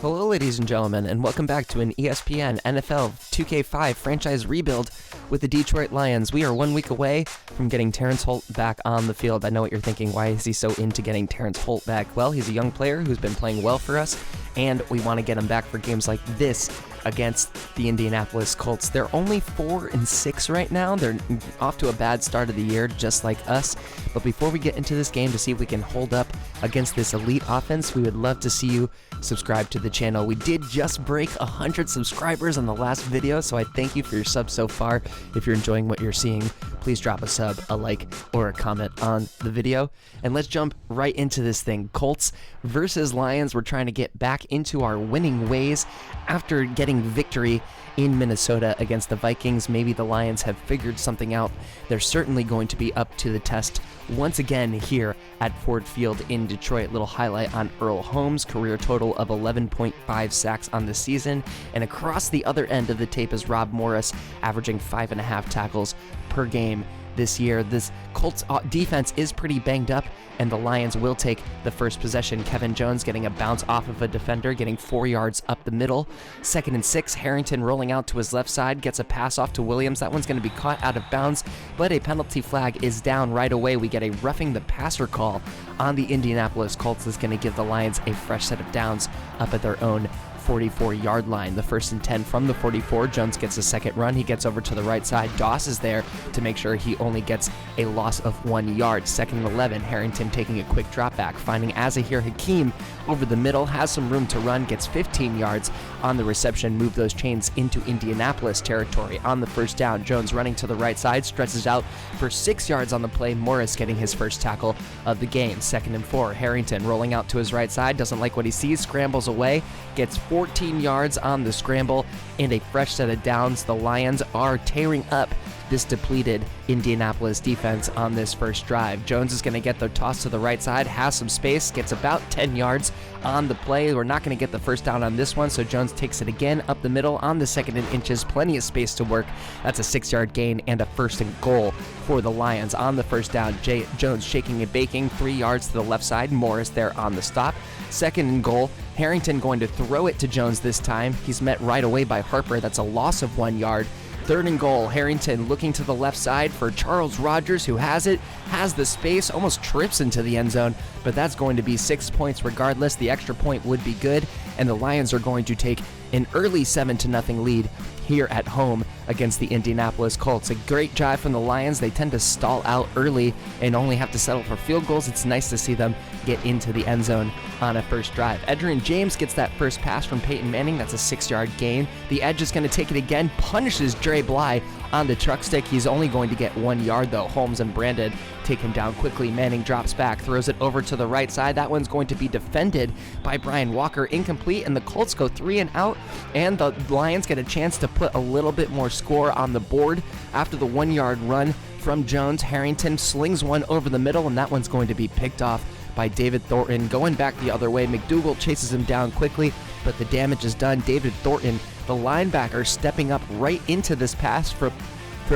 Hello, ladies and gentlemen, and welcome back to an ESPN NFL 2K5 franchise rebuild with the Detroit Lions. We are 1 week away from getting Terrence Holt back on the field. I know what you're thinking. Why is he so into getting Terrence Holt back? Well, he's a young player who's been playing well for us, and we want to get him back for games like this against the Indianapolis Colts. They're only 4-6 right now. They're off to a bad start of the year, just like us. But before we get into this game to see if we can hold up against this elite offense, we would love to see you subscribe to the channel. We did just break 100 subscribers on the last video, so I thank you for your subs so far. If you're enjoying what you're seeing, please drop a sub, a like, or a comment on the video. And let's jump right into this thing. Colts versus Lions. We're trying to get back into our winning ways after getting victory in Minnesota against the Vikings. Maybe the Lions have figured something out. They're certainly going to be up to the test once again here at Ford Field in Detroit. Little highlight on Earl Holmes, career total of 11.5 sacks on the season. And across the other end of the tape is Rob Morris, averaging 5.5 tackles per game this year. This Colts defense is pretty banged up, and the Lions will take the first possession. Kevin Jones getting a bounce off of a defender, getting 4 yards up the middle. 2nd and 6, Harrington rolling out to his left side, gets a pass off to Williams. That one's going to be caught out of bounds, but a penalty flag is down right away. We get a roughing the passer call on the Indianapolis Colts. Is going to give the Lions a fresh set of downs up at their own 44-yard line. The 1st and 10 from the 44. Jones gets a second run. He gets over to the right side. Doss is there to make sure he only gets a loss of 1 yard. 2nd and 11. Harrington taking a quick drop back, finding Azahir Hakeem over the middle, has some room to run, gets 15 yards on the reception. Move those chains into Indianapolis territory on the first down. Jones running to the right side, stretches out for 6 yards on the play. Morris getting his first tackle of the game. 2nd and 4. Harrington rolling out to his right side, doesn't like what he sees, scrambles away, gets 14 yards on the scramble, and a fresh set of downs. The Lions are tearing up this depleted Indianapolis defense on this first drive. Jones is going to get the toss to the right side, has some space, gets about 10 yards on the play. We're not going to get the first down on this one, so Jones takes it again up the middle on the 2nd and inches. Plenty of space to work. That's a 6-yard gain and a 1st and goal for the Lions. On the first down, Jones shaking and baking, 3 yards to the left side. Morris there on the stop. 2nd and goal. Harrington going to throw it to Jones this time. He's met right away by Harper. That's a loss of 1 yard. 3rd and goal. Harrington looking to the left side for Charles Rogers, who has it, has the space, almost trips into the end zone, but that's going to be 6 points regardless. The extra point would be good, and the Lions are going to take an early 7-0 lead here at home against the Indianapolis Colts. A great drive from the Lions. They tend to stall out early and only have to settle for field goals. It's nice to see them get into the end zone on a first drive. Edgerrin James gets that first pass from Peyton Manning. That's a 6-yard gain. The edge is going to take it again, punishes Dre Bly on the truck stick. He's only going to get 1 yard though. Holmes and Brandon take him down quickly. Manning drops back, throws it over to the right side. That one's going to be defended by Brian Walker, incomplete, and the Colts go 3 and out, and the Lions get a chance to put a little bit more score on the board. After the 1 yard run from Jones, Harrington slings one over the middle, and that one's going to be picked off by David Thornton. Going back the other way, McDougal chases him down quickly, but the damage is done. David Thornton, the linebacker, stepping up right into this pass from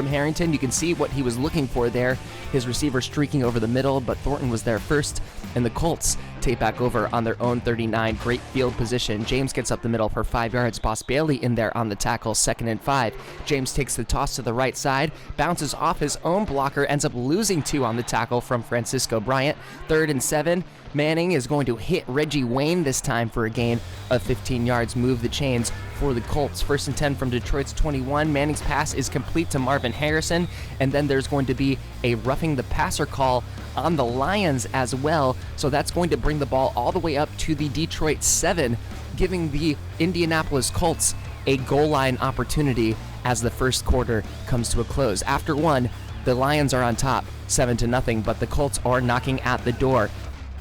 Harrington. You can see what he was looking for there. His receiver streaking over the middle, but Thornton was there first, and the Colts take back over on their own 39. Great field position. James gets up the middle for 5 yards. Boss Bailey in there on the tackle. 2nd and 5. James takes the toss to the right side, bounces off his own blocker, ends up losing 2 on the tackle from Francisco Bryant. 3rd and 7. Manning is going to hit Reggie Wayne this time for a gain of 15 yards. Move the chains for the Colts. 1st and 10 from Detroit's 21. Manning's pass is complete to Marvin Harrison, and then there's going to be a roughing the passer call on the Lions as well. So that's going to bring the ball all the way up to the Detroit 7, giving the Indianapolis Colts a goal line opportunity as the first quarter comes to a close. After 1, the Lions are on top 7-0, but the Colts are knocking at the door.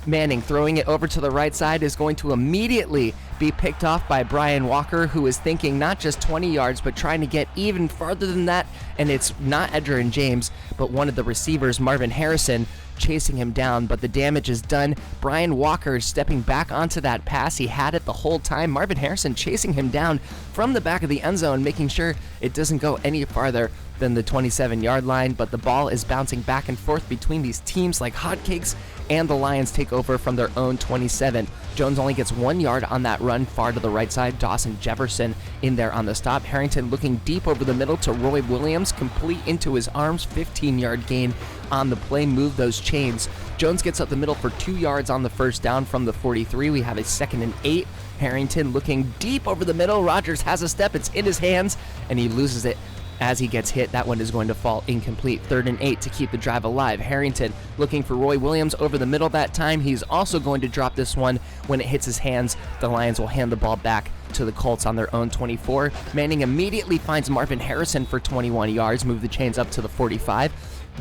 Manning throwing it over to the right side is going to immediately be picked off by Brian Walker, who is thinking not just 20 yards, but trying to get even farther than that. And it's not Edgerrin James, but one of the receivers, Marvin Harrison, chasing him down, but the damage is done. Brian Walker stepping back onto that pass. He had it the whole time. Marvin Harrison chasing him down from the back of the end zone, making sure it doesn't go any farther than the 27-yard line, but the ball is bouncing back and forth between these teams like hotcakes, and the Lions take over from their own 27. Jones only gets 1 yard on that run far to the right side. Dawson Jefferson in there on the stop. Harrington looking deep over the middle to Roy Williams, complete into his arms, 15-yard gain on the play. Move those chains. Jones gets up the middle for 2 yards on the first down from the 43. We have a 2nd and 8. Harrington looking deep over the middle. Rodgers has a step. It's in his hands, and he loses it as he gets hit. That one is going to fall incomplete. 3rd and 8 to keep the drive alive. Harrington looking for Roy Williams over the middle that time. He's also going to drop this one when it hits his hands. The Lions will hand the ball back to the Colts on their own 24. Manning immediately finds Marvin Harrison for 21 yards. Move the chains up to the 45.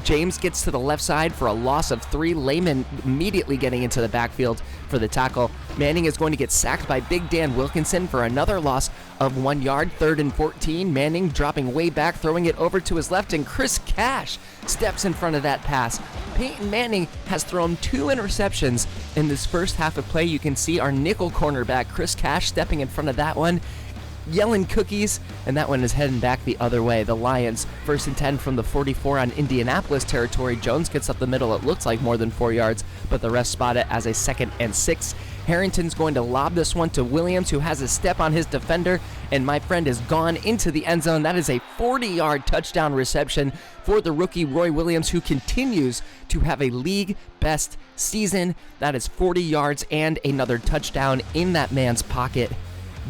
James gets to the left side for a loss of 3. Lehman immediately getting into the backfield for the tackle. Manning is going to get sacked by Big Dan Wilkinson for another loss of 1 yard. 3rd and 14. Manning dropping way back, throwing it over to his left, and Chris Cash steps in front of that pass. Peyton Manning has thrown 2 interceptions in this first half of play. You can see our nickel cornerback, Chris Cash, stepping in front of that one, yelling cookies, and that one is heading back the other way. The Lions, 1st and 10 from the 44 on Indianapolis territory. Jones gets up the middle. It looks like more than 4 yards, but the refs spot it as a 2nd and 6. Harrington's going to lob this one to Williams, who has a step on his defender, and my friend is gone into the end zone. That is a 40-yard touchdown reception for the rookie Roy Williams, who continues to have a league best season. That is 40 yards and another touchdown in that man's pocket.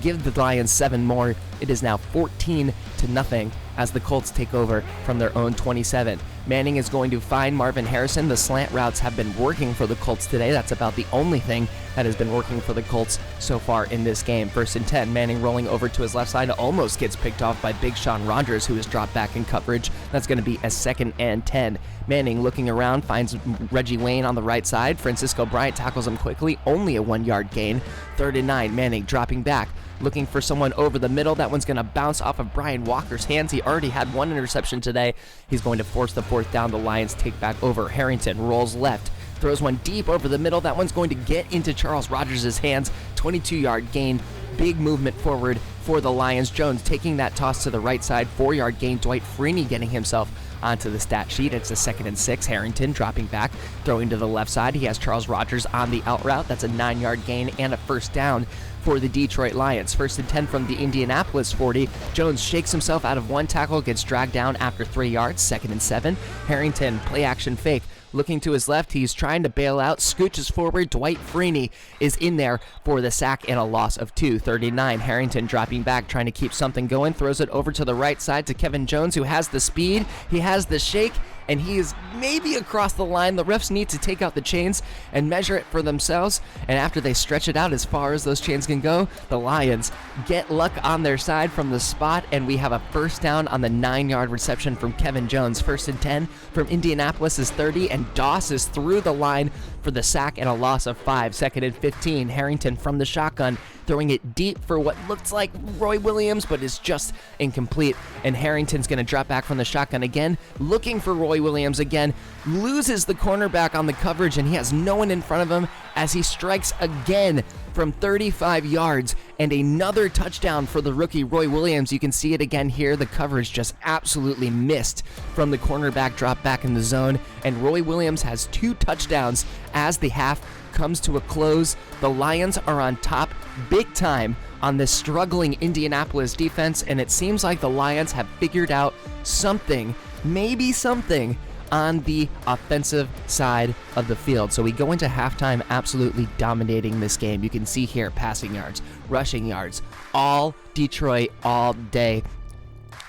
Give the Lions 7 more. It is now 14-0 as the Colts take over from their own 27. Manning is going to find Marvin Harrison. The slant routes have been working for the Colts today. That's about the only thing that has been working for the Colts so far in this game. 1st and 10. Manning rolling over to his left side. Almost gets picked off by Big Sean Rodgers, who is dropped back in coverage. That's going to be a 2nd and 10. Manning looking around, finds Reggie Wayne on the right side. Francisco Bryant tackles him quickly. Only a 1 yard gain. 3rd and 9. Manning dropping back, looking for someone over the middle. That one's going to bounce off of Brian Walker's hands. He already had 1 interception today. He's going to force the 4th down. The Lions take back over. Harrington rolls left, throws one deep over the middle. That one's going to get into Charles Rodgers' hands. 22-yard gain. Big movement forward for the Lions. Jones taking that toss to the right side. 4-yard gain. Dwight Freeney getting himself onto the stat sheet. It's a 2nd and 6. Harrington dropping back, throwing to the left side. He has Charles Rodgers on the out route. That's a 9-yard gain and a 1st down for the Detroit Lions. 1st and 10 from the Indianapolis 40. Jones shakes himself out of 1 tackle, gets dragged down after 3 yards. 2nd and 7. Harrington, play action fake, looking to his left. He's trying to bail out, scooches forward. Dwight Freeney is in there for the sack and a loss of 2. 39. Harrington dropping back, trying to keep something going, throws it over to the right side to Kevin Jones, who has the speed, he has the shake, and he is maybe across the line. The refs need to take out the chains and measure it for themselves, and after they stretch it out as far as those chains can go, the Lions get luck on their side from the spot, and we have a 1st down on the 9-yard reception from Kevin Jones. 1st and 10 from Indianapolis' 30, and Doss is through the line for the sack and a loss of 5. 2nd and 15. Harrington from the shotgun, throwing it deep for what looks like Roy Williams, but is just incomplete. And Harrington's going to drop back from the shotgun again, looking for Roy Williams again, loses the cornerback on the coverage, and he has no one in front of him as he strikes again from 35 yards, and another touchdown for the rookie Roy Williams. You can see it again here. The coverage just absolutely missed from the cornerback drop back in the zone, and Roy Williams has 2 touchdowns as the half comes to a close. The Lions are on top big time on this struggling Indianapolis defense, and it seems like the Lions have figured out something, maybe something, on the offensive side of the field. So we go into halftime absolutely dominating this game. You can see here passing yards, rushing yards, all Detroit all day.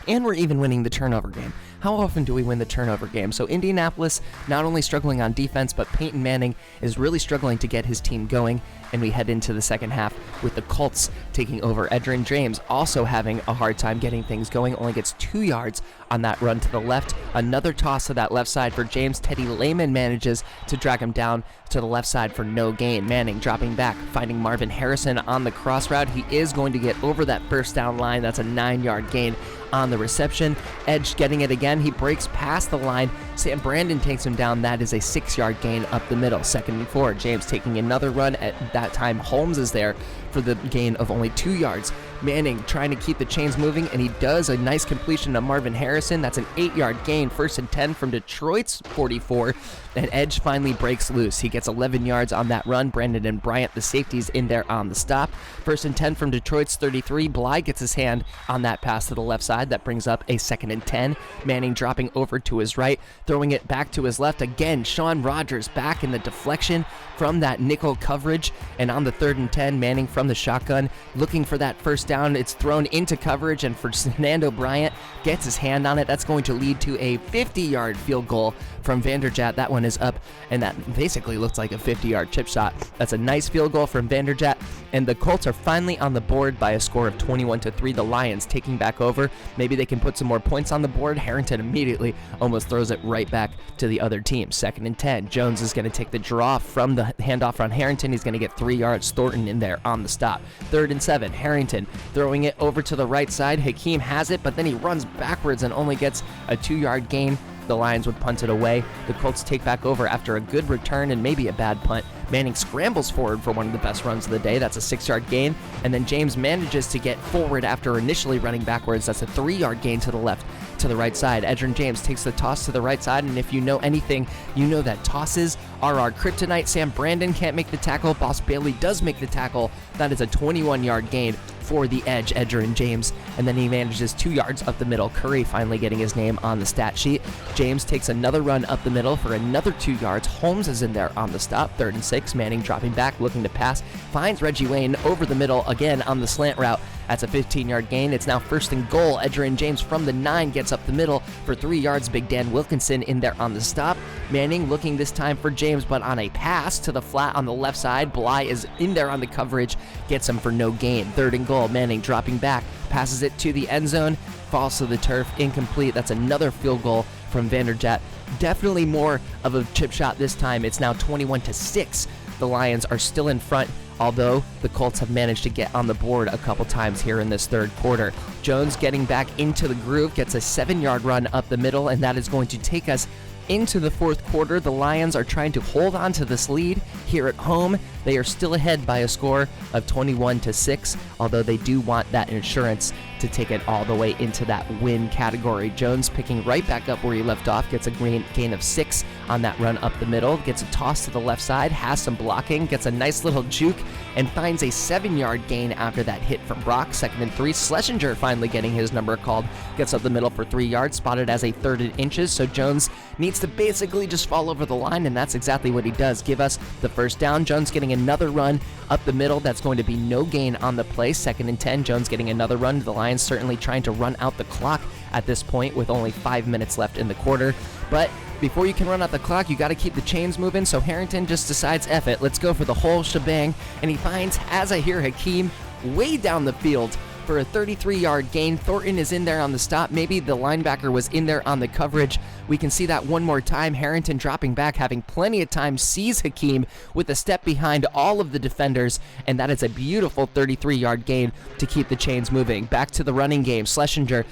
And we're even winning the turnover game. How often do we win the turnover game? So Indianapolis not only struggling on defense, but Peyton Manning is really struggling to get his team going, and we head into the second half with the Colts taking over. Edgerrin James also having a hard time getting things going, only gets 2 yards on that run to the left. Another toss to that left side for James. Teddy Lehman manages to drag him down to the left side for no gain. Manning dropping back, finding Marvin Harrison on the cross route. He is going to get over that 1st down line. That's a 9-yard gain on the reception. Edge getting it again again. He breaks past the line. Sam Brandon takes him down. That is a 6-yard gain up the middle. 2nd and 4. James taking another run. At that time, Holmes is there for the gain of only 2 yards. Manning trying to keep the chains moving, and he does a nice completion to Marvin Harrison. That's an 8-yard gain. 1st and 10 from Detroit's 44. And Edge finally breaks loose. He gets 11 yards on that run. Brandon and Bryant, the safeties, in there on the stop. 1st and 10 from Detroit's 33. Bly gets his hand on that pass to the left side. That brings up a 2nd and 10. Manning dropping over to his right, throwing it back to his left. Again, Sean Rogers back in the deflection from that nickel coverage. And on the 3rd and 10, Manning from the shotgun looking for that first down. It's thrown into coverage, and Fernando Bryant gets his hand on it. That's going to lead to a 50-yard field goal from Vanderjagt. That one is up, and that basically looks like a 50-yard chip shot. That's a nice field goal from Vanderjagt, and the Colts are finally on the board by a score of 21-3. The Lions taking back over. Maybe they can put some more points on the board. Harrington immediately almost throws it right back to the other team. 2nd and 10. Jones is going to take the draw from the handoff on Harrington. He's going to get 3 yards. Thornton in there on the stop. 3rd and 7. Harrington throwing it over to the right side. Hakeem has it, but then he runs backwards and only gets a 2-yard gain. The Lions would punt it away. The Colts take back over after a good return and maybe a bad punt. Manning scrambles forward for one of the best runs of the day. That's a 6-yard gain. And then James manages to get forward after initially running backwards. That's a 3-yard gain to the left, to the right side. Edgerrin James takes the toss to the right side, and if you know anything, you know that tosses are our kryptonite. Sam Brandon can't make the tackle. Boss Bailey does make the tackle. That is a 21-yard gain for the edge, Edgerrin James, and then he manages 2 yards up the middle. Curry finally getting his name on the stat sheet. James takes another run up the middle for another 2 yards. Holmes is in there on the stop. 3rd and 6. Manning dropping back, looking to pass. Finds Reggie Wayne over the middle again on the slant route. That's a 15-yard gain. It's now 1st and goal. Edgerrin James from the 9 gets up the middle for 3 yards. Big Dan Wilkinson in there on the stop. Manning looking this time for James, but on a pass to the flat on the left side. Bly is in there on the coverage, gets him for no gain. 3rd and goal. Manning dropping back, passes it to the end zone, falls to the turf, incomplete. That's another field goal from Vanderjagt. Definitely more of a chip shot this time. It's now 21-6. The Lions are still in front, although the Colts have managed to get on the board a couple times here in this 3rd quarter. Jones getting back into the groove, gets a 7-yard run up the middle, and that is going to take us into the 4th quarter. The Lions are trying to hold on to this lead here at home. They are still ahead by a score of 21-6, although they do want that insurance to take it all the way into that win category. Jones picking right back up where he left off, gets a gain of 6 on that run up the middle, gets a toss to the left side, has some blocking, gets a nice little juke, and finds a 7-yard gain after that hit from Brock. 2nd and 3. Schlesinger finally getting his number called, gets up the middle for 3 yards, spotted as a 3rd and inches, so Jones needs to basically just fall over the line, and that's exactly what he does. Give us the first down. Jones getting another run up the middle. That's going to be no gain on the play. 2nd and 10. Jones getting another run. The Lions certainly trying to run out the clock at this point with only 5 minutes left in the quarter. But before you can run out the clock, you got to keep the chains moving. So Harrington just decides, F it, let's go for the whole shebang. And he finds, as I hear Hakeem, way down the field for a 33-yard gain. Thornton is in there on the stop. Maybe the linebacker was in there on the coverage. We can see that one more time. Harrington dropping back, having plenty of time, sees Hakeem with a step behind all of the defenders, and that is a beautiful 33-yard gain to keep the chains moving. Back to the running game. Schlesinger,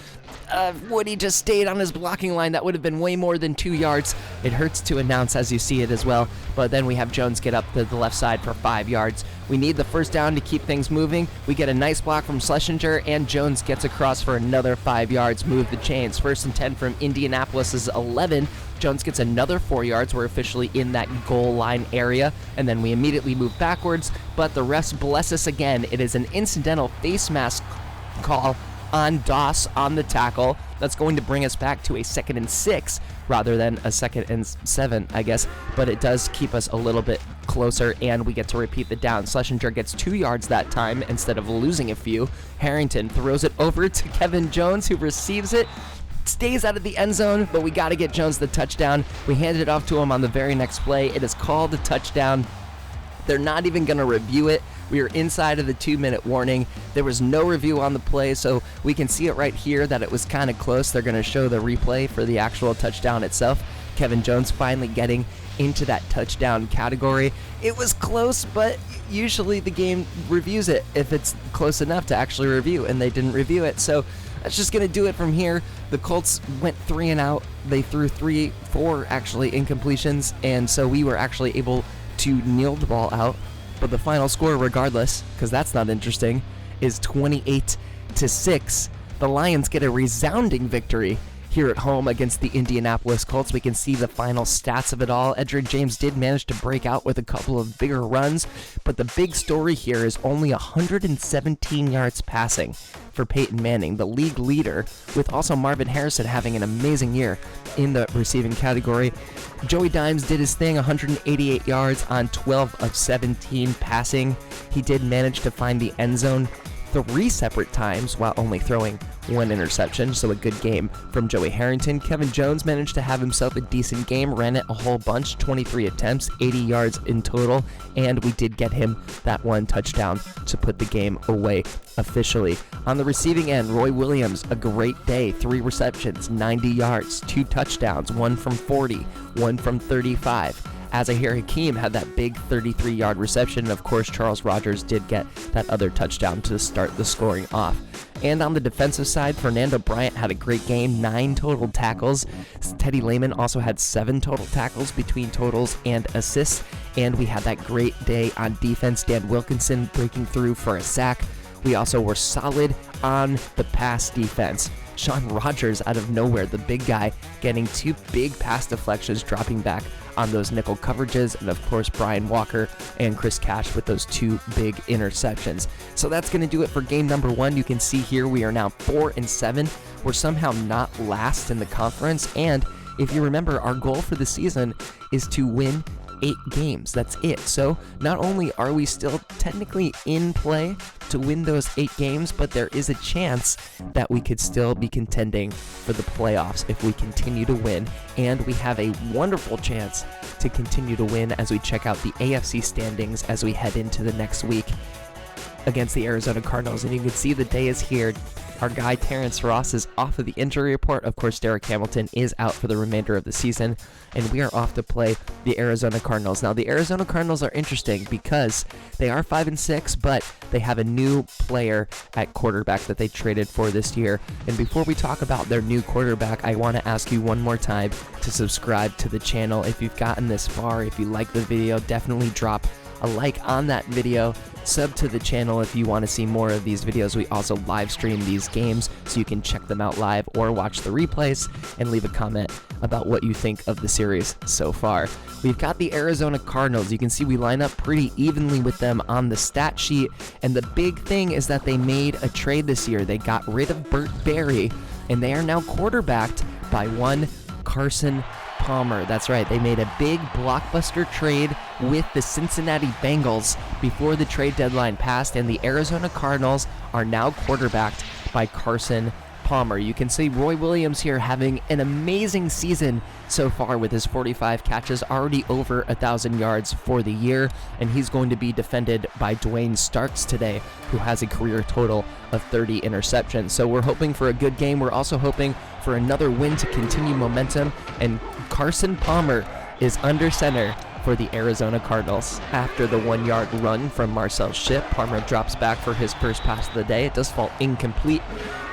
would he just stayed on his blocking line? That would have been way more than 2 yards. It hurts to announce as you see it as well, but then we have Jones get up to the left side for 5 yards. We need the first down to keep things moving. We get a nice block from Schlesinger, and Jones gets across for another 5 yards. Move the chains. 1st and 10 from Indianapolis's 11. Jones gets another 4 yards. We're officially in that goal line area, and then we immediately move backwards, but the refs bless us again. It is an incidental face mask call on Doss on the tackle. That's going to bring us back to a 2nd and 6 rather than a 2nd and 7, I guess, but it does keep us a little bit closer, and we get to repeat the down. Schlesinger gets 2 yards that time instead of losing a few. Harrington throws it over to Kevin Jones, who receives it, stays out of the end zone, but we got to get Jones the touchdown. We hand it off to him on the very next play. It is called a touchdown. They're not even going to review it. We are inside of the 2-minute warning. There was no review on the play, so we can see it right here that it was kind of close. They're going to show the replay for the actual touchdown itself. Kevin Jones finally getting into that touchdown category. It was close, but usually the game reviews it if it's close enough to actually review, and they didn't review it. So that's just going to do it from here. The Colts went 3 and out. They threw 4 actually incompletions, and so we were actually able to kneel the ball out. But the final score, regardless, because that's not interesting, is 28-6. The Lions get a resounding victory here at home against the Indianapolis Colts. We can see the final stats of it all. Edgerrin James did manage to break out with a couple of bigger runs, but the big story here is only 117 yards passing for Peyton Manning, the league leader, with also Marvin Harrison having an amazing year in the receiving category. Joey Dimes did his thing, 188 yards on 12 of 17 passing. He did manage to find the end zone 3 separate times while only throwing 1 interception, so a good game from Joey Harrington. Kevin Jones managed to have himself a decent game, ran it a whole bunch, 23 attempts, 80 yards in total, and we did get him that 1 touchdown to put the game away officially. On the receiving end, Roy Williams, a great day, 3 receptions, 90 yards, 2 touchdowns, 1 from 40, 1 from 35. Azahir Hakeem had that big 33-yard reception, and of course Charles Rogers did get that other touchdown to start the scoring off. And on the defensive side, Fernando Bryant had a great game, 9 total tackles. Teddy Lehman also had 7 total tackles between totals and assists. And we had that great day on defense, Dan Wilkinson breaking through for a sack. We also were solid on the pass defense. Sean Rogers out of nowhere, the big guy, getting 2 big pass deflections, dropping back on those nickel coverages, and of course Brian Walker and Chris Cash with those 2 big interceptions. So that's going to do it for game number 1. You can see here we are now 4-7. We're somehow not last in the conference, and if you remember, our goal for the season is to win 8 games. That's it. So not only are we still technically in play to win those 8 games, but there is a chance that we could still be contending for the playoffs if we continue to win, and we have a wonderful chance to continue to win as we check out the AFC standings as we head into the next week against the Arizona Cardinals. And you can see the day is here. Our guy Terrence Ross is off of the injury report. Of course, Derek Hamilton is out for the remainder of the season, and we are off to play the Arizona Cardinals. Now, the Arizona Cardinals are interesting because they are 5-6, but they have a new player at quarterback that they traded for this year. And before we talk about their new quarterback, I want to ask you one more time to subscribe to the channel. If you've gotten this far, if you like the video, definitely drop a like on that video. Sub to the channel if you want to see more of these videos. We also live stream these games, so you can check them out live or watch the replays and leave a comment about what you think of the series so far. We've got the Arizona Cardinals. You can see we line up pretty evenly with them on the stat sheet, and the big thing is that they made a trade this year. They got rid of Burt Berry, and they are now quarterbacked by one Carson Palmer. That's right, they made a big blockbuster trade with the Cincinnati Bengals before the trade deadline passed, and the Arizona Cardinals are now quarterbacked by Carson Palmer. You can see Roy Williams here having an amazing season so far with his 45 catches, already over 1,000 yards for the year, and he's going to be defended by Dwayne Starks today, who has a career total of 30 interceptions. So we're hoping for a good game. We're also hoping for another win to continue momentum, and Carson Palmer is under center for the Arizona Cardinals. After the 1-yard run from Marcel Shipp, Palmer drops back for his first pass of the day. It does fall incomplete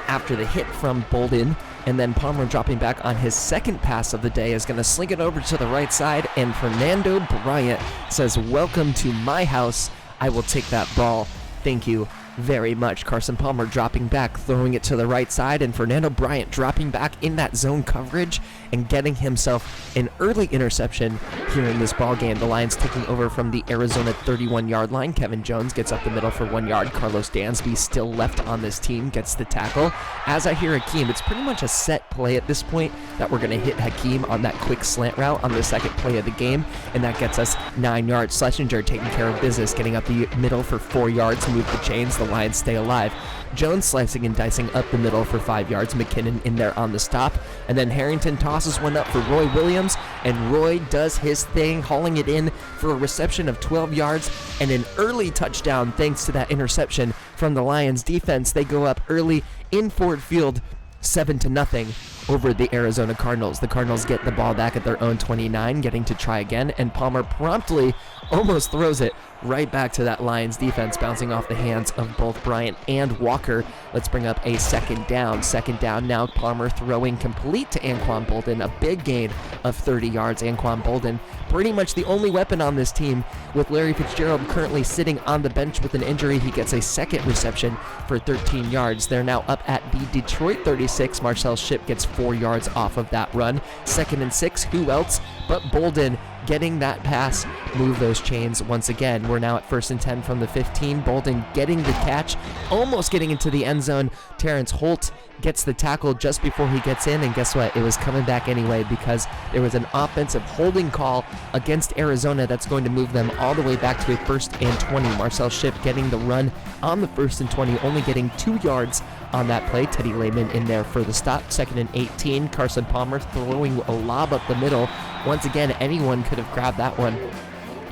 after the hit from Bolden, and then Palmer dropping back on his second pass of the day is going to sling it over to the right side, and Fernando Bryant says, "Welcome to my house. I will take that ball. Thank you very much." Carson Palmer dropping back, throwing it to the right side, and Fernando Bryant dropping back in that zone coverage and getting himself an early interception here in this ball game. The Lions taking over from the Arizona 31-yard line. Kevin Jones gets up the middle for 1 yard. Carlos Dansby, still left on this team, gets the tackle. As I hear Hakeem, it's pretty much a set play at this point that we're going to hit Hakeem on that quick slant route on the second play of the game, and that gets us 9 yards. Schlesinger taking care of business, getting up the middle for 4 yards, move the chains. The Lions stay alive. Jones slicing and dicing up the middle for 5 yards. McKinnon in there on the stop. And then Harrington tosses one up for Roy Williams, and Roy does his thing, hauling it in for a reception of 12 yards and an early touchdown thanks to that interception from the Lions defense. They go up early in Ford Field, 7-0 over the Arizona Cardinals. The Cardinals get the ball back at their own 29, getting to try again, and Palmer promptly almost throws it right back to that Lions defense, bouncing off the hands of both Bryant and Walker. Let's bring up a second down. Second down now, Palmer throwing complete to Anquan Boldin, a big gain of 30 yards. Anquan Boldin, pretty much the only weapon on this team, with Larry Fitzgerald currently sitting on the bench with an injury. He gets a second reception for 13 yards. They're now up at the Detroit 36. Marcel Shipp gets 4 yards off of that run. 2nd and 6, who else but Boldin getting that pass, move those chains once again. We're now at 1st and 10 from the 15. Boldin getting the catch, almost getting into the end zone. Terrence Holt gets the tackle just before he gets in, and guess what? It was coming back anyway because there was an offensive holding call against Arizona that's going to move them all the way back to a 1st and 20. Marcel Shipp getting the run on the 1st and 20, only getting 2 yards on that play. Teddy Lehman in there for the stop. 2nd and 18. Carson Palmer throwing a lob up the middle. Once again, anyone could have grabbed that one.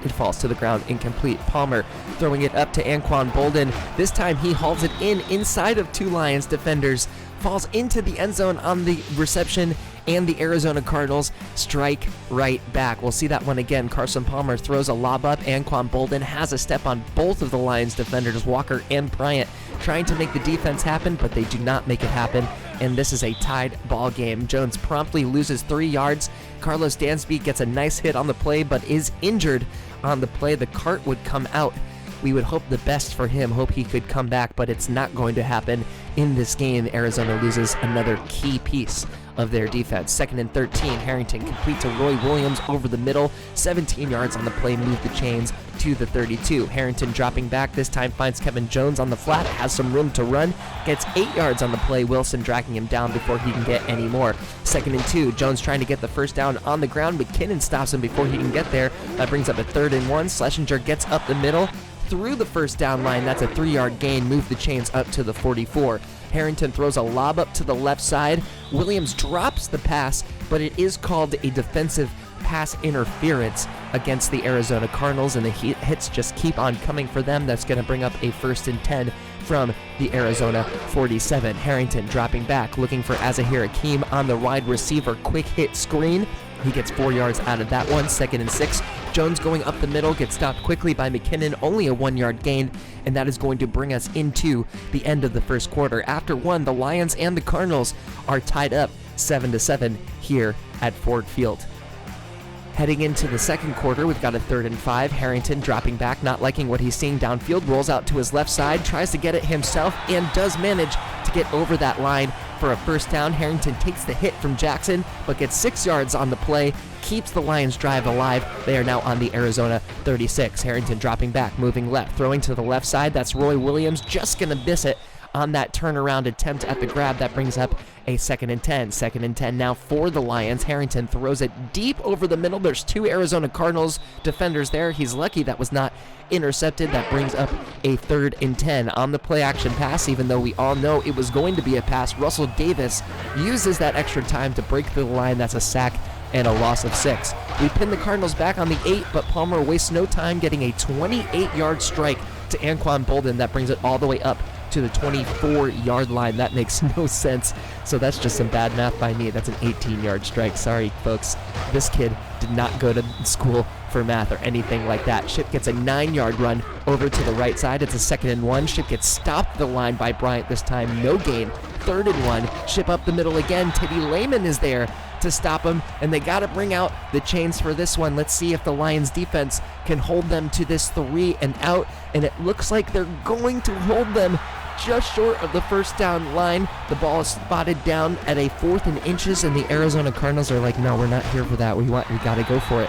It falls to the ground, incomplete. Palmer throwing it up to Anquan Boldin. This time he hauls it inside of 2 Lions defenders, falls into the end zone on the reception, and the Arizona Cardinals strike right back. We'll see that one again. Carson Palmer throws a lob up. Anquan Boldin has a step on both of the Lions defenders, Walker and Bryant, trying to make the defense happen, but they do not make it happen, and this is a tied ball game. Jones promptly loses 3 yards. Carlos Dansby gets a nice hit on the play, but is injured on the play. The cart would come out. We would hope the best for him, hope he could come back, but it's not going to happen in this game. Arizona loses another key piece of their defense. 2nd and 13, Harrington complete to Roy Williams over the middle. 17 yards on the play, move the chains to the 32. Harrington dropping back, this time finds Kevin Jones on the flat, has some room to run, gets 8 yards on the play. Wilson dragging him down before he can get any more. 2nd and 2, Jones trying to get the first down on the ground. McKinnon stops him before he can get there. That brings up a 3rd and 1. Schlesinger gets up the middle through the first down line. That's a 3-yard gain, move the chains up to the 44. Harrington throws a lob up to the left side. Williams drops the pass, but it is called a defensive pass interference against the Arizona Cardinals, and the hits just keep on coming for them. That's going to bring up a 1st and 10 from the Arizona 47. Harrington dropping back, looking for Azahir Hakeem on the wide receiver. Quick hit screen. He gets 4 yards out of that one. 2nd and 6. Jones going up the middle, gets stopped quickly by McKinnon, only a 1-yard gain, and that is going to bring us into the end of the first quarter. After one, the Lions and the Cardinals are tied up 7-7 here at Ford Field. Heading into the second quarter, we've got a 3rd and 5. Harrington dropping back, not liking what he's seeing downfield, rolls out to his left side, tries to get it himself, and does manage to get over that line for a first down. Harrington takes the hit from Jackson, but gets 6 yards on the play, keeps the Lions drive alive. They are now on the Arizona 36. Harrington dropping back, moving left, throwing to the left side. That's Roy Williams, just going to miss it on that turnaround attempt at the grab. That brings up a 2nd and 10. 2nd and 10 now for the Lions. Harrington throws it deep over the middle. There's 2 Arizona Cardinals defenders there. He's lucky that was not intercepted. That brings up a 3rd and 10 on the play action pass. Even though we all know it was going to be a pass, Russell Davis uses that extra time to break through the line. That's a sack and a loss of 6. We pin the Cardinals back on the 8, but Palmer wastes no time getting a 28-yard strike to Anquan Boldin. That brings it all the way up to the 24-yard line. That makes no sense. So that's just some bad math by me. That's an 18-yard strike. Sorry, folks. This kid did not go to school for math or anything like that. Shipp gets a 9-yard run over to the right side. It's a 2nd and 1. Shipp gets stopped at the line by Bryant this time. No gain. 3rd and 1. Shipp up the middle again. Teddy Lehman is there to stop him, and they got to bring out the chains for this one. Let's see if the Lions defense can hold them to this 3 and out, and it looks like they're going to hold them just short of the first down line. The ball is spotted down at a 4th and inches, and the Arizona Cardinals are like, no, we're not here for that. We got to go for it.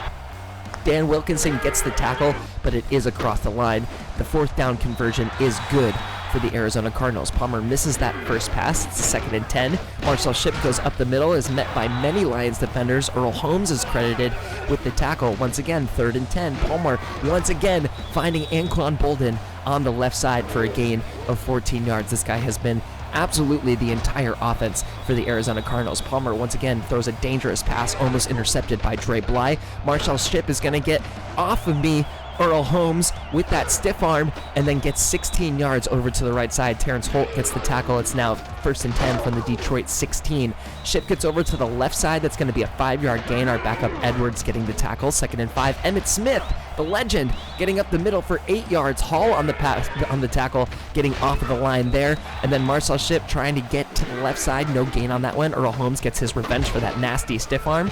Dan Wilkinson gets the tackle, but it is across the line. The 4th down conversion is good for the Arizona Cardinals. Palmer misses that first pass. It's a 2nd and 10. Marcel Shipp goes up the middle, is met by many Lions defenders. Earl Holmes is credited with the tackle. Once again, 3rd and 10. Palmer once again finding Anquan Boldin on the left side for a gain of 14 yards. This guy has been absolutely the entire offense for the Arizona Cardinals. Palmer once again throws a dangerous pass, almost intercepted by Dre Bly. Marcel Shipp is going to get off of me, Earl Holmes, with that stiff arm, and then gets 16 yards over to the right side. Terrence Holt gets the tackle. It's now 1st and 10 from the Detroit 16. Shipp gets over to the left side. That's going to be a 5-yard gain. Our backup Edwards getting the tackle. 2nd and 5. Emmitt Smith The legend getting up the middle for 8 yards. Hall on the pass, on the tackle, getting off of the line there. And then Marcel Shipp trying to get to the left side. No gain on that one. Earl Holmes gets his revenge for that nasty stiff arm.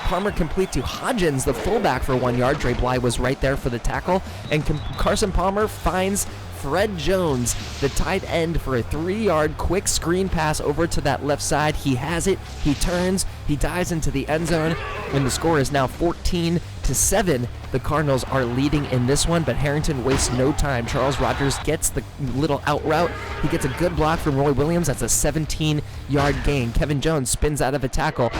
Palmer complete to Hodgins, the fullback, for 1 yard. Dre Bly was right there for the tackle. And Carson Palmer finds Fred Jones, the tight end, for a 3-yard quick screen pass over to that left side. He has it. He turns. He dives into the end zone. And the score is now 14-7. The Cardinals are leading in this one, but Harrington wastes no time. Charles Rogers gets the little out route. He gets a good block from Roy Williams. That's a 17-yard gain. Kevin Jones spins out of a tackle,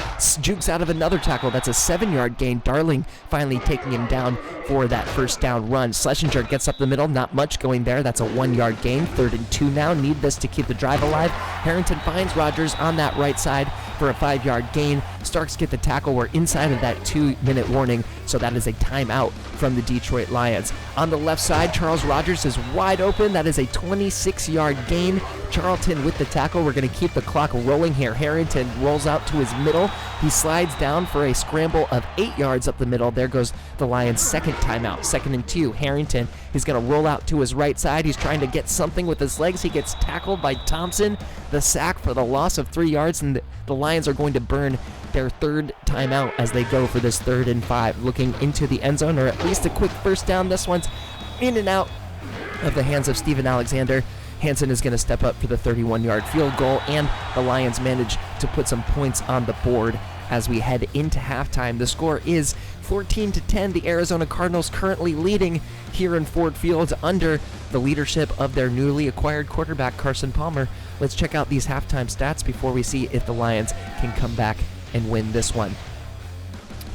jukes out of another tackle. That's a 7-yard gain. Darling finally taking him down for that first down run. Schlesinger gets up the middle. Not much going there. That's a 1-yard gain. 3rd and 2 now. Need this to keep the drive alive. Harrington finds Rogers on that right side for a 5-yard gain. Starks get the tackle. We're inside of that 2-minute warning, so that is a timeout from the Detroit Lions. On the left side, Charles Rogers is wide open. That is a 26-yard gain. Charlton with the tackle. We're going to keep the clock rolling here. Harrington rolls out to his middle. He slides down for a scramble of 8 yards up the middle. There goes the Lions' second timeout. 2nd and 2. Harrington, he's going to roll out to his right side. He's trying to get something with his legs. He gets tackled by Thompson. The sack for the loss of 3 yards, and the Lions are going to burn their 3rd timeout as they go for this 3rd and 5, looking into the end zone, or at least a quick first down. This one's in and out of the hands of Steven Alexander. Hansen is going to step up for the 31-yard field goal, and the Lions manage to put some points on the board as we head into halftime. The score is 14-10. The Arizona Cardinals currently leading here in Ford Field under the leadership of their newly acquired quarterback, Carson Palmer. Let's check out these halftime stats before we see if the Lions can come back and win this one.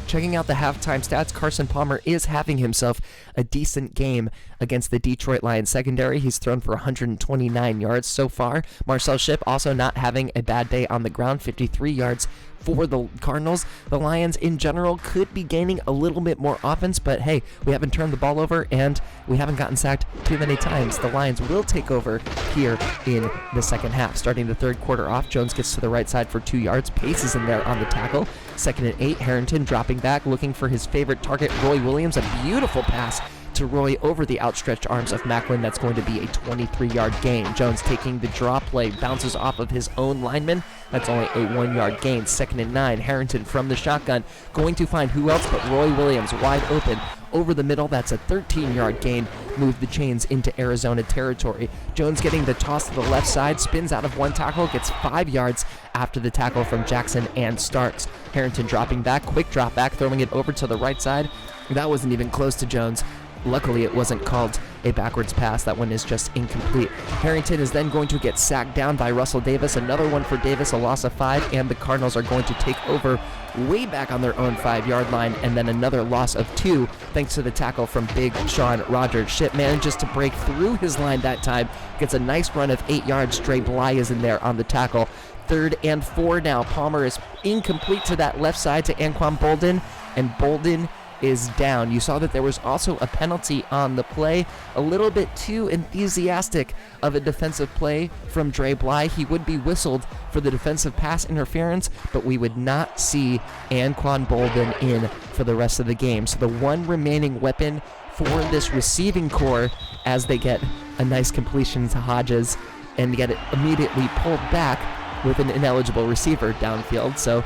Checking out the halftime stats, Carson Palmer is having himself a decent game against the Detroit Lions secondary. He's thrown for 129 yards so far. Marcel Shipp also not having a bad day on the ground, 53 yards for the Cardinals. The Lions in general could be gaining a little bit more offense, but hey, we haven't turned the ball over and we haven't gotten sacked too many times. The Lions will take over here in the second half. Starting the third quarter off, Jones gets to the right side for 2 yards. Pace is in there on the tackle. 2nd and 8, Harrington dropping back, looking for his favorite target, Roy Williams. A beautiful pass to Roy over the outstretched arms of Macklin. That's going to be a 23-yard gain. Jones taking the draw play, bounces off of his own lineman. That's only a 1-yard gain. 2nd and 9, Harrington from the shotgun, going to find who else but Roy Williams wide open over the middle. That's a 13-yard gain. Move the chains into Arizona territory. Jones getting the toss to the left side, spins out of one tackle, gets 5 yards after the tackle from Jackson and Starks. Harrington dropping back, quick drop back, throwing it over to the right side. That wasn't even close to Jones. Luckily, it wasn't called a backwards pass. That one is just incomplete. Harrington is then going to get sacked down by Russell Davis. Another one for Davis, a loss of 5, and the Cardinals are going to take over way back on their own 5-yard line, and then another loss of 2 thanks to the tackle from Big Sean Rogers. Shipp manages to break through his line that time, gets a nice run of 8 yards. Dre Bly is in there on the tackle. 3rd and 4 now. Palmer is incomplete to that left side to Anquan Bolden, and Bolden is down. You saw that there was also a penalty on the play. A little bit too enthusiastic of a defensive play from Dre Bly. He would be whistled for the defensive pass interference, but we would not see Anquan Bolden in for the rest of the game. So the one remaining weapon for this receiving core, as they get a nice completion to Hodges and get it immediately pulled back with an ineligible receiver downfield. So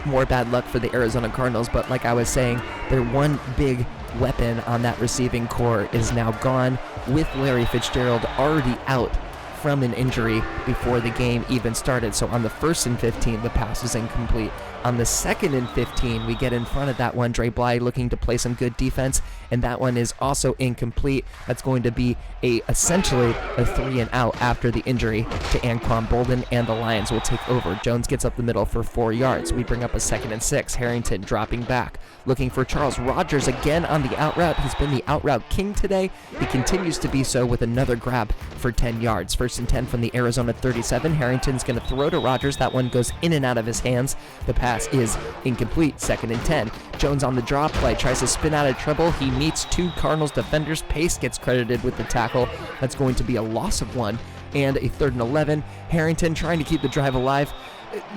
more bad luck for the Arizona Cardinals, but like I was saying, their one big weapon on that receiving core is now gone, with Larry Fitzgerald already out from an injury before the game even started. So on the 1st and 15, the pass was incomplete. On the 2nd and 15, we get in front of that one. Dre Bly looking to play some good defense, and that one is also incomplete. That's going to be essentially a 3 and out after the injury to Anquan Bolden, and the Lions will take over. Jones gets up the middle for 4 yards. We bring up a 2nd and 6. Harrington dropping back, looking for Charles Rogers again on the out route. He's been the out route king today. He continues to be so with another grab for 10 yards. 1st and 10 from the Arizona 37. Harrington's going to throw to Rogers. That one goes in and out of his hands. The pass is incomplete. 2nd and 10. Jones on the draw play, tries to spin out of trouble. He meets 2 Cardinals defenders. Pace gets credited with the tackle. That's going to be a loss of 1 and a 3rd and 11. Harrington trying to keep the drive alive.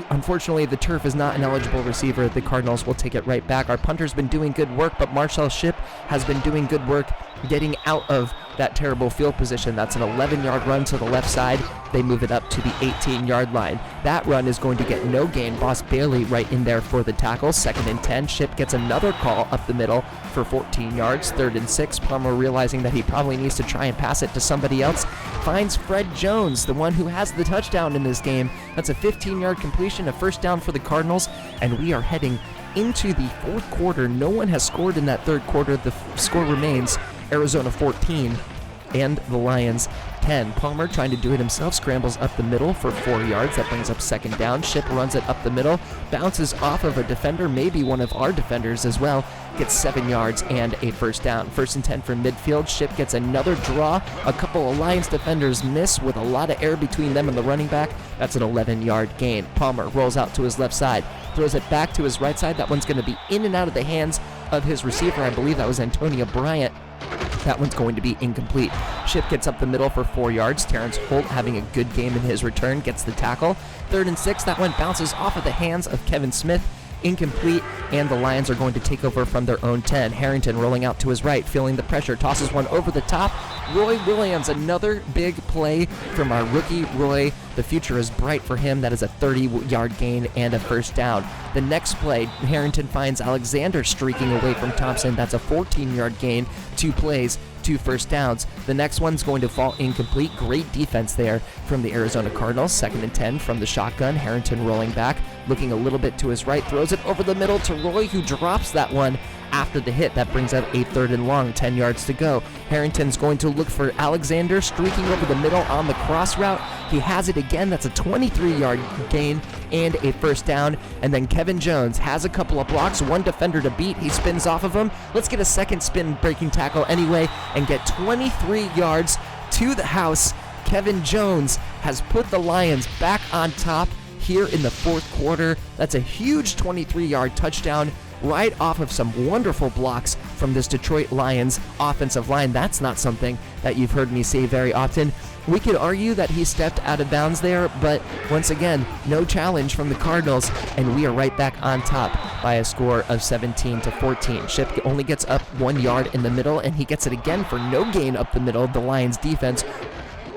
Unfortunately, the turf is not an eligible receiver. The Cardinals will take it right back. Our punter's been doing good work, but Marcel Shipp has been doing good work getting out of that terrible field position. That's an 11-yard run to the left side. They move it up to the 18-yard line. That run is going to get no gain. Boss Bailey right in there for the tackle. 2nd and 10. Shipp gets another call up the middle for 14 yards. 3rd and 6. Palmer, realizing that he probably needs to try and pass it to somebody else, finds Fred Jones, the one who has the touchdown in this game. That's a 15-yard completion, a first down for the Cardinals, and we are heading into the 4th quarter. No one has scored in that 3rd quarter. The score remains Arizona 14 and the Lions 10. Palmer, trying to do it himself, scrambles up the middle for 4 yards. That brings up 2nd down. Shipp runs it up the middle, bounces off of a defender, maybe one of our defenders as well, gets 7 yards and a first down. 1st and 10 from midfield. Shipp gets another draw. A couple of Lions defenders miss with a lot of air between them and the running back. That's an 11-yard gain. Palmer rolls out to his left side, throws it back to his right side. That one's going to be in and out of the hands of his receiver. I believe that was Antonio Bryant. That one's going to be incomplete. Shipp gets up the middle for 4 yards. Terrence Holt, having a good game in his return, gets the tackle. 3rd and 6. That one bounces off of the hands of Kevin Smith. Incomplete, and the Lions are going to take over from their own 10. Harrington rolling out to his right, feeling the pressure, tosses one over the top. Roy Williams, another big play from our rookie Roy. The future is bright for him. That is a 30-yard gain and a first down. The next play, Harrington finds Alexander streaking away from Thompson. That's a 14-yard gain. 2 plays, 2 first downs. The next one's going to fall incomplete. Great defense there from the Arizona Cardinals. 2nd and 10 from the shotgun. Harrington rolling back, looking a little bit to his right, throws it over the middle to Roy, who drops that one after the hit. That brings up a 3rd and long, 10 yards to go. Harrington's going to look for Alexander, streaking over the middle on the cross route. He has it again. That's a 23-yard gain and a first down. And then Kevin Jones has a couple of blocks, one defender to beat. He spins off of him. Let's get a second spin breaking tackle anyway and get 23 yards to the house. Kevin Jones has put the Lions back on top here in the 4th quarter. That's a huge 23-yard touchdown right off of some wonderful blocks from this Detroit Lions offensive line. That's not something that you've heard me say very often. We could argue that he stepped out of bounds there, but once again, no challenge from the Cardinals, and we are right back on top by a score of 17-14. Shipp only gets up 1 yard in the middle, and he gets it again for no gain up the middle. The Lions defense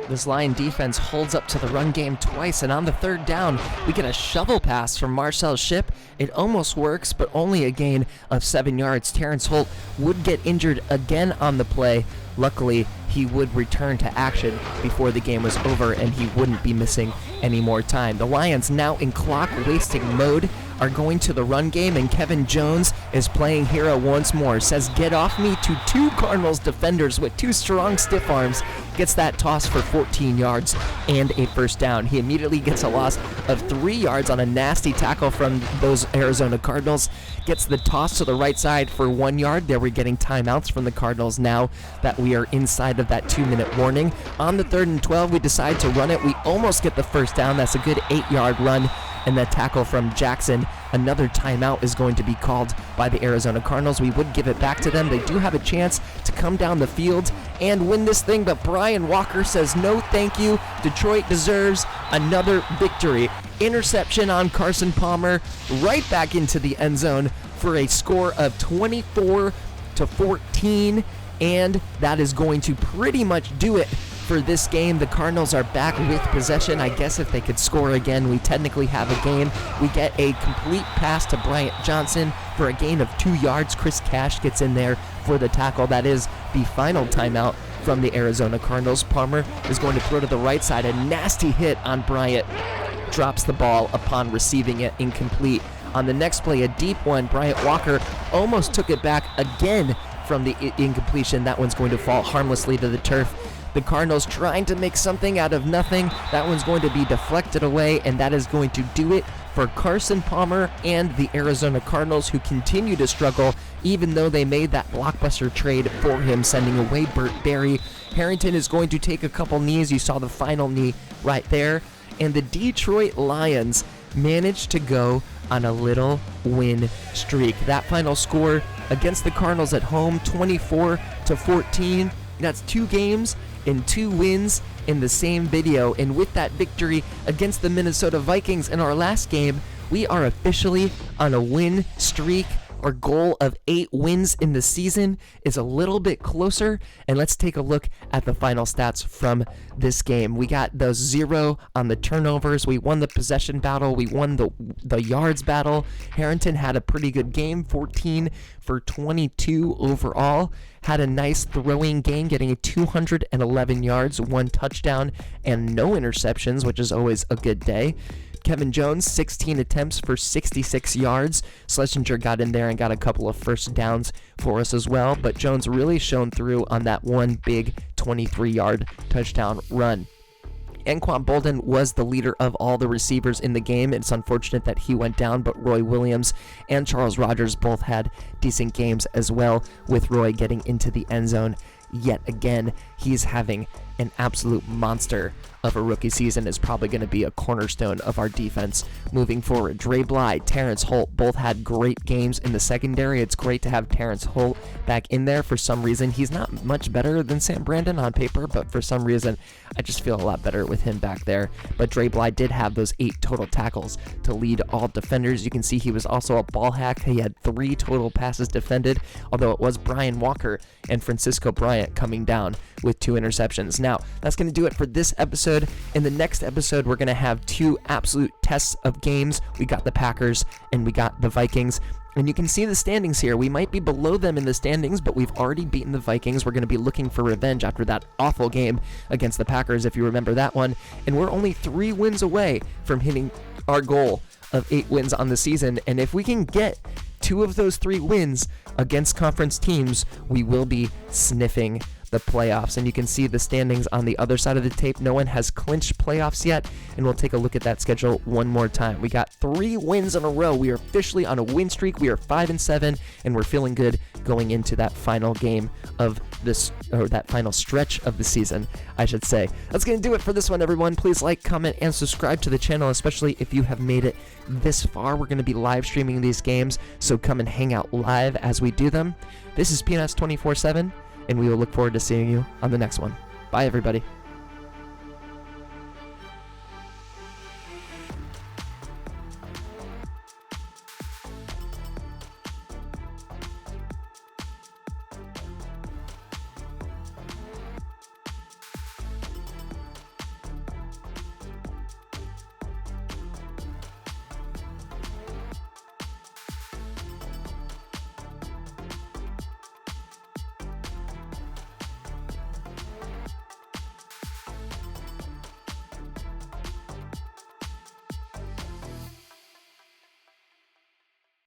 This Lion defense holds up to the run game twice, and on the 3rd down, we get a shovel pass from Marcel Shipp. It almost works, but only a gain of 7 yards. Terrence Holt would get injured again on the play. Luckily, he would return to action before the game was over, and he wouldn't be missing any more time. The Lions, now in clock-wasting mode, are going to the run game, and Kevin Jones is playing hero once more. Says, "Get off me," to 2 Cardinals defenders with 2 strong stiff arms. Gets that toss for 14 yards and a first down. He immediately gets a loss of 3 yards on a nasty tackle from those Arizona Cardinals. Gets the toss to the right side for 1 yard. There we're getting timeouts from the Cardinals now that we are inside of that 2-minute warning. On the 3rd and 12, we decide to run it. We almost get the first down. That's a good 8-yard run. And that tackle from Jackson. Another timeout is going to be called by the Arizona Cardinals. We would give it back to them. They do have a chance to come down the field and win this thing, but Brian Walker says no thank you. Detroit deserves another victory. Interception on Carson Palmer, right back into the end zone for a score of 24-14, and that is going to pretty much do it for this game. The Cardinals are back with possession. I guess if they could score again, we technically have a game. We get a complete pass to Bryant Johnson for a gain of 2 yards. Chris Cash gets in there for the tackle. That is the final timeout from the Arizona Cardinals. Palmer is going to throw to the right side. A nasty hit on Bryant. Drops the ball upon receiving it, incomplete. On the next play, a deep one. Bryant Walker almost took it back again from the incompletion. That one's going to fall harmlessly to the turf. The Cardinals trying to make something out of nothing. That one's going to be deflected away, and that is going to do it for Carson Palmer and the Arizona Cardinals, who continue to struggle even though they made that blockbuster trade for him, sending away Burt Berry. Harrington is going to take a couple knees. You saw the final knee right there. And the Detroit Lions managed to go on a little win streak. That final score against the Cardinals at home, 24-14. That's 2 games and 2 wins in the same video. And with that victory against the Minnesota Vikings in our last game, we are officially on a win streak. Our goal of 8 wins in the season is a little bit closer, and let's take a look at the final stats from this game. We got the 0 on the turnovers. We won the possession battle. We won the yards battle. Harrington had a pretty good game, 14 for 22 overall. Had a nice throwing game, getting 211 yards, 1 touchdown, and no interceptions, which is always a good day. Kevin Jones, 16 attempts for 66 yards. Schlesinger got in there and got a couple of first downs for us as well, but Jones really shone through on that one big 23-yard touchdown run. Anquan Bolden was the leader of all the receivers in the game. It's unfortunate that he went down, but Roy Williams and Charles Rogers both had decent games as well, with Roy getting into the end zone yet again. He's having an absolute monster of a rookie season, is probably going to be a cornerstone of our defense moving forward. Dre Bly, Terrence Holt both had great games in the secondary. It's great to have Terrence Holt back in there. For some reason, he's not much better than Sam Brandon on paper, but for some reason, I just feel a lot better with him back there. But Dre Bly did have those 8 total tackles to lead all defenders. You can see he was also a ball hack. He had 3 total passes defended, although it was Brian Walker and Francisco Bryant coming down with 2 interceptions. Now, that's going to do it for this episode. In the next episode, we're going to have 2 absolute tests of games. We got the Packers and we got the Vikings. And you can see the standings here. We might be below them in the standings, but we've already beaten the Vikings. We're going to be looking for revenge after that awful game against the Packers, if you remember that one. And we're only 3 wins away from hitting our goal of 8 wins on the season. And if we can get 2 of those 3 wins against conference teams, we will be sniffing the playoffs. And you can see the standings on the other side of the tape. No one has clinched playoffs yet, and we'll take a look at that schedule one more time. We got 3 wins in a row. We are officially on a win streak. We are 5-7, and we're feeling good going into that final game of this, or that final stretch of the season, I should say. That's going to do it for this one, everyone. Please like, comment, and subscribe to the channel, especially if you have made it this far. We're going to be live streaming these games, so come and hang out live as we do them. This is PNS 24/7, and we will look forward to seeing you on the next one. Bye, everybody.